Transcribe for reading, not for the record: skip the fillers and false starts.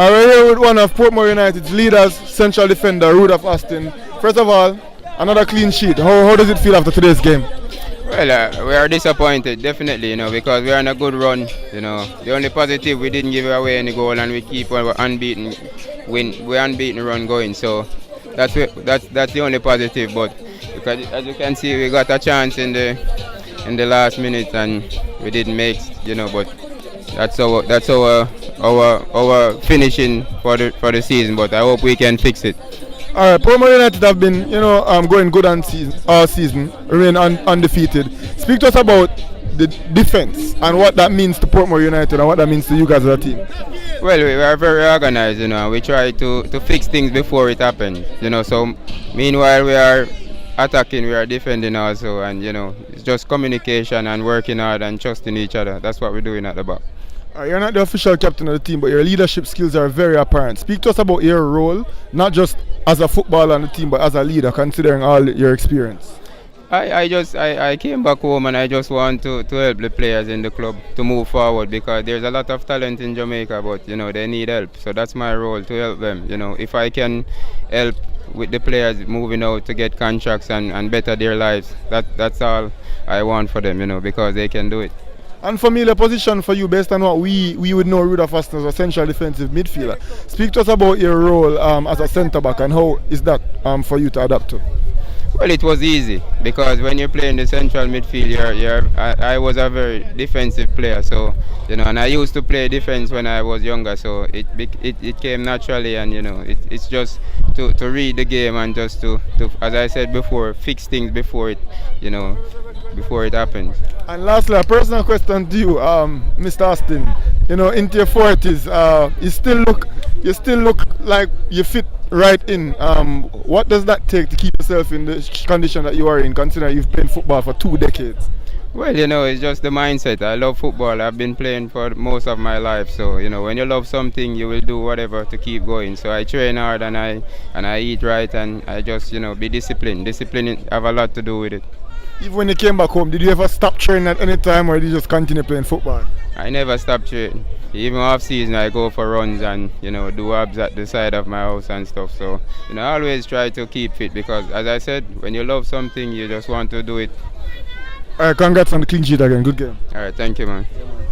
We're here with one of Portmore United's leaders, central defender Rudolph Austin. First of all, another clean sheet. How does it feel after today's game? Well, we are disappointed, definitely, because we are on a good run. The only positive, we didn't give away any goal, and we keep our unbeaten we're unbeaten run going. So that's the only positive. But because as you can see, we got a chance in the last minute, and we didn't make. But that's our finishing for the season. But I hope we can fix it. All right, Portmore United have been, going good on all season, remain undefeated. Speak to us about the defense and what that means to Portmore United and what that means to you guys as a team. Well, we are very organized, and we try to fix things before it happens, So meanwhile, we are attacking, we are defending also, and it's just communication and working hard and trusting each other. That's what we're doing at the back. You're not the official captain of the team, but your leadership skills are very apparent. Speak to us about your role, not just as a footballer on the team, but as a leader, considering all your experience. I came back home and I just want to help the players in the club to move forward, because there's a lot of talent in Jamaica, but they need help. So that's my role, to help them. If I can help with the players moving out to get contracts and better their lives, that's all I want for them, because they can do it. Unfamiliar position for you based on what we would know Rudolph Austin as a central defensive midfielder. Speak to us about your role as a centre back and how is that for you to adapt to? Well, it was easy because when you play in the central midfield, I was a very defensive player, so and I used to play defense when I was younger, so it came naturally, and it's just to read the game and just to, as I said before, fix things before it happens. And lastly, a personal question to you, Mr. Austin. Into your 40s, you still look like you fit right in. What does that take to keep yourself in the condition that you are in, considering you've played football for 2 decades? Well, it's just the mindset. I love football. I've been playing for most of my life. So, when you love something, you will do whatever to keep going. So I train hard and I eat right, and I just, be disciplined. Discipline have a lot to do with it. Even when you came back home, did you ever stop training at any time, or did you just continue playing football? I never stopped training. Even off season, I go for runs and do abs at the side of my house and stuff. So I always try to keep fit, because, as I said, when you love something, you just want to do it. All right, congrats on the clean sheet again. Good game. All right, thank you, man. Yeah, man.